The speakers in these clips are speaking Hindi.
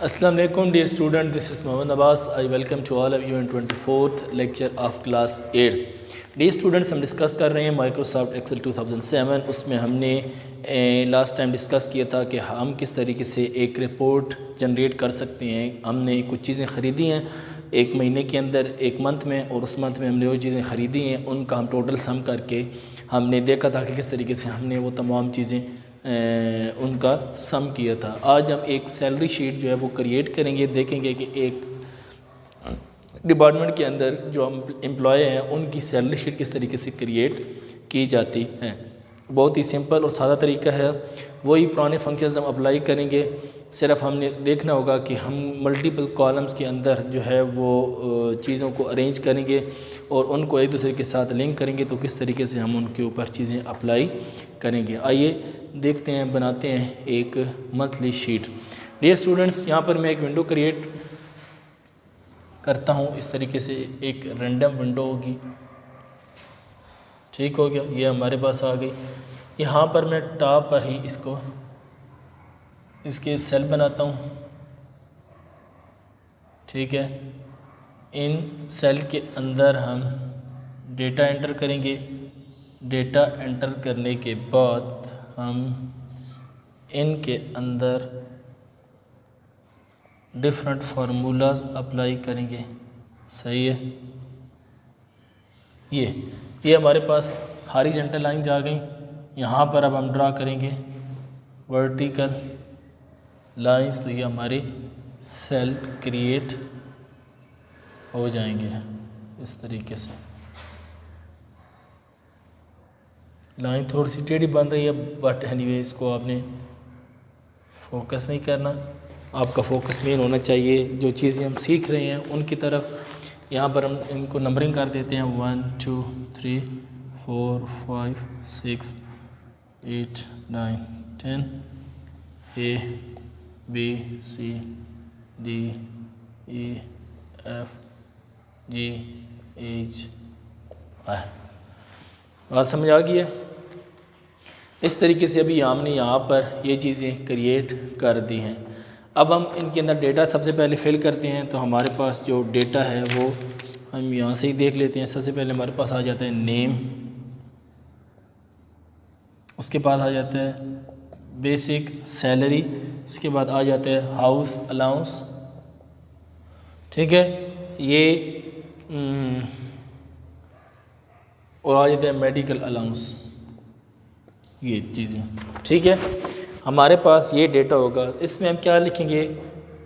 Assalamu alaikum dear student, this is Mohammad Abbas. I welcome to all of you in 24th lecture of class 8. Dear students, हम डिस्कस कर रहे हैं माइक्रोसॉफ्ट एक्सेल 2007। उसमें हमने लास्ट टाइम डिस्कस किया था कि हम किस तरीके से एक रिपोर्ट जनरेट कर सकते हैं। हमने कुछ चीज़ें ख़रीदी हैं एक महीने के अंदर, एक मंथ में, और उस मंथ में हमने वो चीज़ें ख़रीदी हैं, उनका हम टोटल सम करके हमने देखा था कि किस तरीके से हमने वो तमाम चीज़ें उनका सम किया था। आज हम एक सैलरी शीट जो है वो क्रिएट करेंगे, देखेंगे कि एक डिपार्टमेंट के अंदर जो हम एम्प्लॉय हैं उनकी सैलरी शीट किस तरीके से क्रिएट की जाती है। बहुत ही सिंपल और सादा तरीका है। वही पुराने फंक्शंस हम अप्लाई करेंगे, सिर्फ हमने देखना होगा कि हम मल्टीपल कॉलम्स के अंदर जो है वो चीज़ों को अरेंज करेंगे और उनको एक दूसरे के साथ लिंक करेंगे, तो किस तरीके से हम उनके ऊपर चीज़ें अप्लाई करेंगे। आइए देखते हैं, बनाते हैं एक मंथली शीट। डियर स्टूडेंट्स, यहाँ पर मैं एक विंडो क्रिएट करता हूँ। इस तरीके से एक रैंडम विंडो होगी, ठीक हो गया, ये हमारे पास आ गई। यहाँ पर मैं टॉप पर ही इसके सेल बनाता हूँ, ठीक है। इन सेल के अंदर हम डेटा एंटर करेंगे। डेटा एंटर करने के बाद हम इनके अंदर डिफरेंट फार्मूलाज अप्लाई करेंगे, सही है। ये हमारे पास हॉरिजॉन्टल लाइंस आ गई। यहाँ पर अब हम ड्रा करेंगे वर्टिकल लाइंस, तो ये हमारे सेल क्रिएट हो जाएंगे इस तरीके से। लाइन थोड़ी सी टेढ़ी बन रही है, बट एनीवे इसको आपने फोकस नहीं करना, आपका फोकस मेन होना चाहिए जो चीज़ें हम सीख रहे हैं उनकी तरफ। यहाँ पर हम इनको नंबरिंग कर देते हैं 1 2 3 4 5 6 8 9 10 A B C D E F G H I। बात समझ आ गई है। इस तरीके से अभी हमने यहाँ पर ये चीज़ें क्रिएट कर दी हैं। अब हम इनके अंदर डेटा सबसे पहले फिल करते हैं। तो हमारे पास जो डेटा है वो हम यहाँ से ही देख लेते हैं। सबसे पहले हमारे पास आ जाता है नेम, उसके बाद आ जाता है बेसिक सैलरी, उसके बाद आ जाता है हाउस अलाउंस, ठीक है, ये और आ जाता है मेडिकल अलाउंस, ये चीज़ें, ठीक है। हमारे पास ये डेटा होगा। इसमें हम क्या लिखेंगे,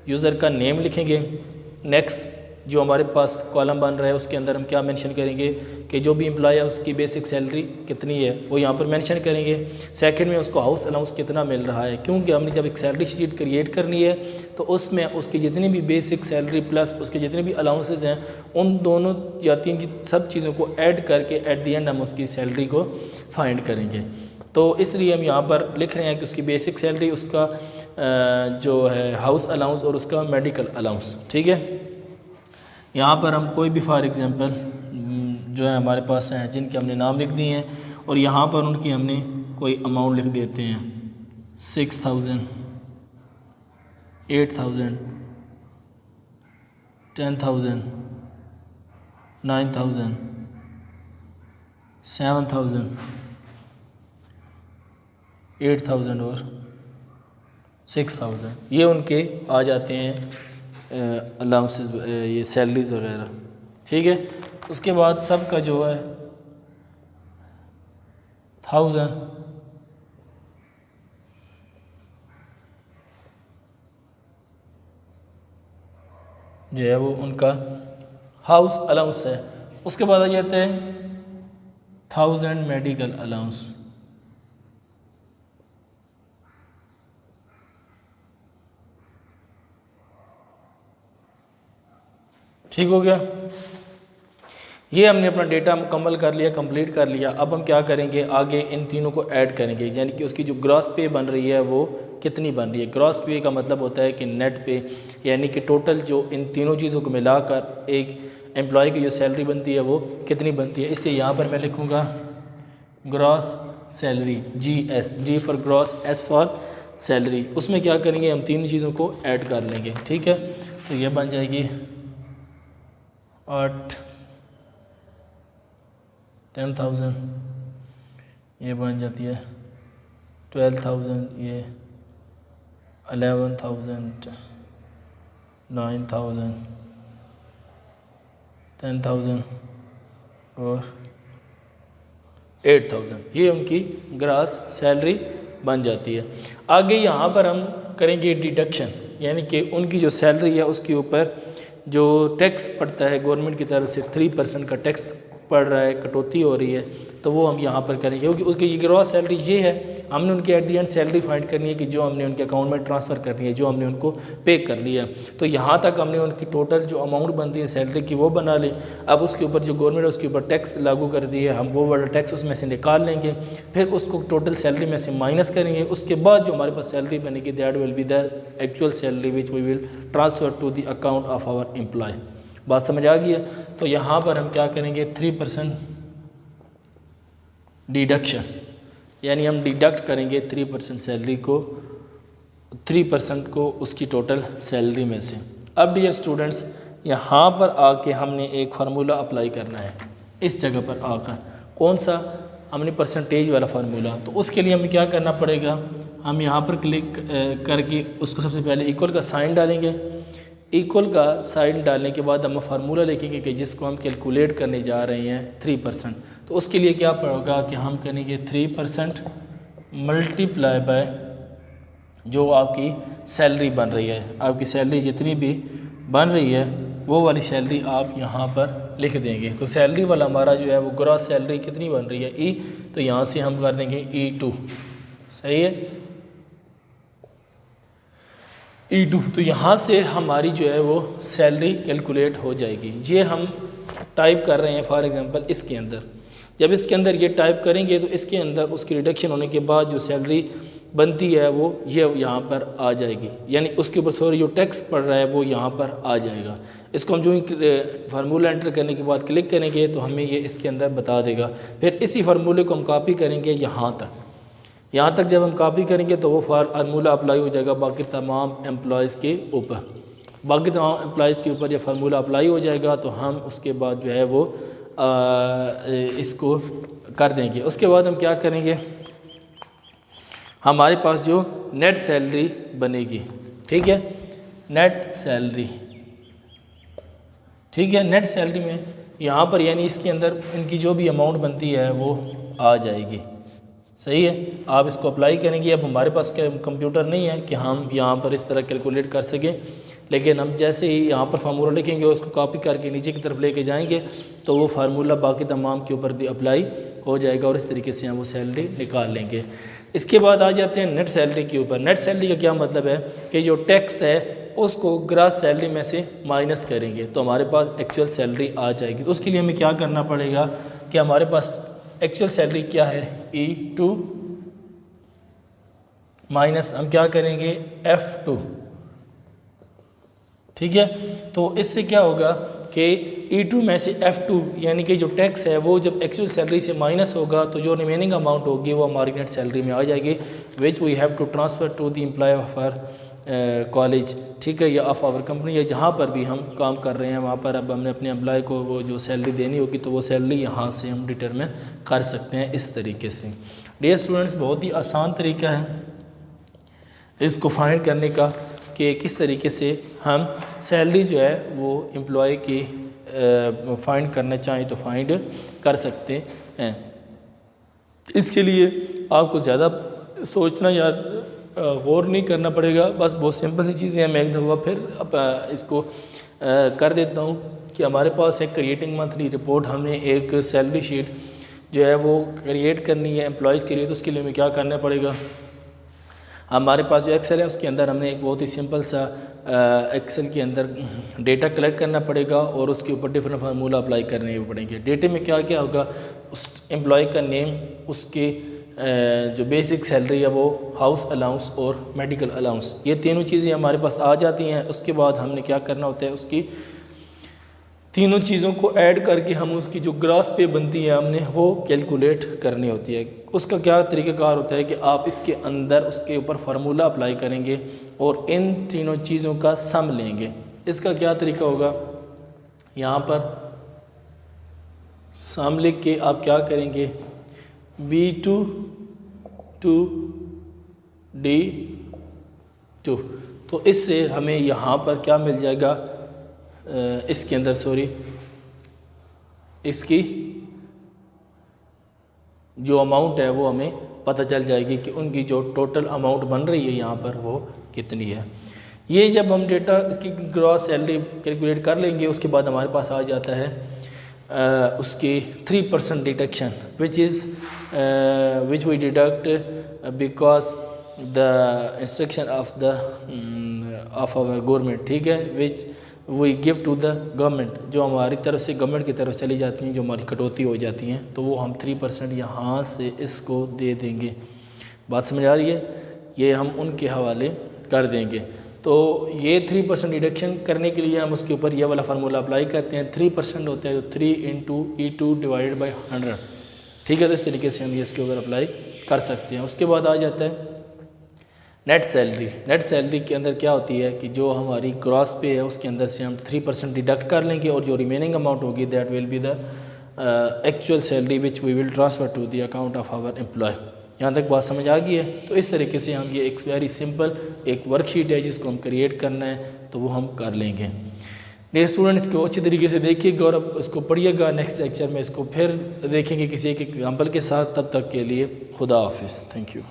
यूज़र का नेम लिखेंगे। नेक्स्ट जो हमारे पास कॉलम बन रहा है उसके अंदर हम क्या मेंशन करेंगे कि जो भी एम्प्लॉय है उसकी बेसिक सैलरी कितनी है वो यहाँ पर मेंशन करेंगे। सेकंड में उसको हाउस अलाउंस कितना मिल रहा है, क्योंकि हमने जब एक सैलरी शीट क्रिएट करनी है तो उसमें उसकी जितनी भी बेसिक सैलरी प्लस उसके जितने भी अलाउंसेस हैं उन दोनों या तीन सब चीज़ों को ऐड करके एट दी एंड हम उसकी सैलरी को फाइंड करेंगे। तो इसलिए हम यहाँ पर लिख रहे हैं कि उसकी बेसिक सैलरी, उसका जो है हाउस अलाउंस और उसका मेडिकल अलाउंस, ठीक है। यहाँ पर हम कोई भी फॉर एग्ज़ाम्पल जो है हमारे पास हैं जिनके हमने नाम लिख दिए हैं और यहाँ पर उनकी हमने कोई अमाउंट लिख देते हैं 6,000 8,000 10,000 9,000 7,000 8,000 और 6,000, ये उनके आ जाते हैं अलाउंसेस, ये सैलरीज वगैरह, ठीक है। उसके बाद सब का जो है 1,000 जो है वो उनका हाउस अलाउंस है। उसके बाद आ जाता है 1,000 मेडिकल अलाउंस, ठीक हो गया। ये हमने अपना डेटा मुकम्मल कर लिया, कंप्लीट कर लिया। अब हम क्या करेंगे, आगे इन तीनों को ऐड करेंगे, यानी कि उसकी जो ग्रॉस पे बन रही है वो कितनी बन रही है। ग्रॉस पे का मतलब होता है कि नेट पे, यानी कि टोटल जो इन तीनों चीज़ों को मिलाकर एक एम्प्लॉय की जो सैलरी बनती है वो कितनी बनती है। इसलिए यहाँ पर मैं लिखूँगा gross salary, GS, G for gross, S for salary, उसमें क्या करेंगे हम तीन चीज़ों को ऐड कर लेंगे। ठीक है, तो ये बन जाएगी 10,000, ये बन जाती है 12,000, ये 11,000, 9,000, 10,000 और 8,000, ये उनकी ग्रास सैलरी बन जाती है। आगे यहाँ पर हम करेंगे डिडक्शन, यानी कि उनकी जो सैलरी है उसके ऊपर जो टैक्स पड़ता है गवर्नमेंट की तरफ से 3% का टैक्स पड़ रहा है, कटौती हो रही है, तो वो हम यहाँ पर करेंगे क्योंकि उसकी ग्रॉस सैलरी ये है। हमने उनकी at the and salary find करनी है कि जो हमने उनके अकाउंट में ट्रांसफ़र करनी है, जो हमने उनको पे कर लिया है। तो यहाँ तक हमने उनकी टोटल जो अमाउंट बनती है सैलरी की वो बना ली। अब उसके ऊपर जो गवर्नमेंट है उसके ऊपर टैक्स लागू कर दिया है, हम वो वाला टैक्स उसमें से निकाल लेंगे, फिर उसको टोटल सैलरी में से माइनस करेंगे। उसके बाद जो हमारे पास सैलरी बनेगी that will be the actual salary which we will transfer to the account of our employee. बात समझ आ गई है? तो यहाँ पर हम क्या करेंगे 3% डिडक्शन, यानी हम डिडक्ट करेंगे 3% सैलरी को, 3% को उसकी टोटल सैलरी में से। अब डियर स्टूडेंट्स, यहाँ पर आके हमने एक फार्मूला अप्लाई करना है। इस जगह पर आकर कौन सा? हमने परसेंटेज वाला फार्मूला। तो उसके लिए हमें क्या करना पड़ेगा, हम यहाँ पर क्लिक करके उसको सबसे पहले इक्वल का साइन डालेंगे। इक्वल का साइन डालने के बाद हम फार्मूला लिखेंगे कि जिसको हम कैलकुलेट करने जा रहे हैं 3%। तो उसके लिए क्या पड़ेगा कि हम करेंगे 3% मल्टीप्लाई बाय जो आपकी सैलरी बन रही है। आपकी सैलरी जितनी भी बन रही है वो वाली सैलरी आप यहाँ पर लिख देंगे। तो सैलरी वाला हमारा जो है वो ग्रॉस सैलरी कितनी बन रही है ई, तो यहाँ से हम कर देंगे E2। सही है, E2। तो यहाँ से हमारी जो है वो सैलरी कैलकुलेट हो जाएगी। ये हम टाइप कर रहे हैं फॉर एग्जांपल इसके अंदर। जब इसके अंदर ये टाइप करेंगे तो इसके अंदर उसकी रिडक्शन होने के बाद जो सैलरी बनती है वो ये यहाँ पर आ जाएगी, यानी उसके ऊपर सॉरी जो टैक्स पड़ रहा है वो यहाँ पर आ जाएगा। इसको हम जो फार्मूला एंटर करने के बाद क्लिक करेंगे तो हमें ये इसके अंदर बता देगा। फिर इसी फार्मूले को हम कॉपी करेंगे यहाँ तक जब हम कॉपी करेंगे तो वो फार्मूला अप्लाई हो जाएगा बाकी तमाम एम्प्लॉयज़ के ऊपर। बाकी तमाम एम्प्लॉयज़ के ऊपर जब फार्मूला अप्लाई हो जाएगा तो हम उसके बाद जो है वो इसको कर देंगे। उसके बाद हम क्या करेंगे, हमारे पास जो नेट सैलरी बनेगी, ठीक है, नेट सैलरी, ठीक है, नेट सैलरी में यहाँ पर यानी इसके अंदर इनकी जो भी अमाउंट बनती है वो आ जाएगी। सही है, आप इसको अप्लाई करेंगे। अब हमारे पास कंप्यूटर नहीं है कि हम यहाँ पर इस तरह कैलकुलेट कर सकें, लेकिन हम जैसे ही यहाँ पर फार्मूला लिखेंगे उसको कॉपी करके नीचे की तरफ लेके जाएंगे तो वो फार्मूला बाकी तमाम के ऊपर भी अप्लाई हो जाएगा और इस तरीके से हम वो सैलरी निकाल लेंगे। इसके बाद आ जाते हैं नेट सैलरी के ऊपर। नेट सैलरी का क्या मतलब है कि जो टैक्स है उसको ग्रॉस सैलरी में से माइनस करेंगे तो हमारे पास एक्चुअल सैलरी आ जाएगी। तो उसके लिए हमें क्या करना पड़ेगा कि हमारे पास एक्चुअल सैलरी क्या है E2 माइनस हम क्या करेंगे F2। ठीक है, तो इससे क्या होगा कि E2 में से F2 यानी कि जो टैक्स है वो जब एक्चुअल सैलरी से माइनस होगा तो जो रिमेनिंग अमाउंट होगी वो हमारी नेट सैलरी में आ जाएगी, which we have to transfer to the employee of our college, ठीक है, या ऑफ आवर कंपनी, या जहाँ पर भी हम काम कर रहे हैं वहाँ पर अब हमने अपने एम्प्लॉय को वो जो सैलरी देनी होगी तो वो सैलरी यहाँ से हम डिटरमिन कर सकते हैं इस तरीके से। डियर स्टूडेंट्स, बहुत ही आसान तरीका है इसको फाइंड करने का कि किस तरीके से हम सैलरी जो है वो एम्प्लॉय की फाइंड करना चाहें तो फाइंड कर सकते हैं। इसके लिए आपको ज़्यादा सोचना या गौर नहीं करना पड़ेगा, बस बहुत सिंपल सी चीज़ें हैं। मैं एक दफ़ा फिर इसको कर देता हूँ कि हमारे पास एक क्रिएटिंग मंथली रिपोर्ट, हमें एक सैलरी शीट जो है वो क्रिएट करनी है एम्प्लॉयज़ के लिए। तो उसके लिए हमें क्या करना पड़ेगा, हमारे पास जो एक्सेल है उसके अंदर हमने एक बहुत ही सिंपल सा एक्सेल के अंदर डेटा कलेक्ट करना पड़ेगा और उसके ऊपर डिफरेंट फार्मूला अप्लाई करने पड़ेंगे। डेटे में क्या क्या होगा, उस एम्प्लॉय का नेम, उसके जो बेसिक सैलरी है वो, हाउस अलाउंस और मेडिकल अलाउंस, ये तीनों चीज़ें हमारे पास आ जाती हैं। उसके बाद हमने क्या करना होता है, उसकी तीनों चीज़ों को ऐड करके हम उसकी जो ग्रॉस पे बनती है हमने वो कैलकुलेट करनी होती है। उसका क्या तरीक़ाकार होता है कि आप इसके अंदर उसके ऊपर फार्मूला अप्लाई करेंगे और इन तीनों चीज़ों का सम लेंगे। इसका क्या तरीका होगा, यहाँ पर सम लिख के आप क्या करेंगे, B2 to D2, तो इससे हमें यहाँ पर क्या मिल जाएगा, इसके अंदर इसकी जो अमाउंट है वो हमें पता चल जाएगी कि उनकी जो टोटल अमाउंट बन रही है यहाँ पर वो कितनी है। ये जब हम डेटा इसकी ग्रॉस सैलरी कैलकुलेट कर लेंगे उसके बाद हमारे पास आ जाता है उसकी 3% deduction which we deduct because the instruction of our government, ठीक है, which we give to the government, जो हमारी तरफ से गवर्नमेंट की तरफ चली जाती हैं, जो हमारी कटौती हो जाती हैं, तो वो हम 3% यहाँ से इसको दे देंगे। बात समझ आ रही है, ये हम उनके हवाले कर देंगे। तो ये 3% डिडक्शन करने के लिए हम उसके ऊपर ये वाला फार्मूला अप्लाई करते हैं। 3% होता है तो 3 × E2 डिवाइडेड बाई 100, ठीक है। तो इस तरीके से हम ये इसके ऊपर अप्लाई कर सकते हैं। उसके बाद आ जाता है नेट सैलरी। नेट सैलरी के अंदर क्या होती है कि जो हमारी ग्रॉस पे है उसके अंदर से हम 3% डिडक्ट कर लेंगे और जो रिमेनिंग अमाउंट होगी that will be the actual salary which we will transfer to the account of our employ. यहाँ तक बात समझ आ गई है। तो इस तरीके से हम ये एक वेरी सिंपल एक वर्कशीट है जिसको हम क्रिएट करना है तो वो हम कर लेंगे। मेरे स्टूडेंट्स को अच्छी तरीके से देखिएगा और इसको पढ़िएगा। नेक्स्ट लेक्चर में इसको फिर देखेंगे किसी एक एग्जाम्पल के साथ। तब तक के लिए खुदा हाफिज़, थैंक यू।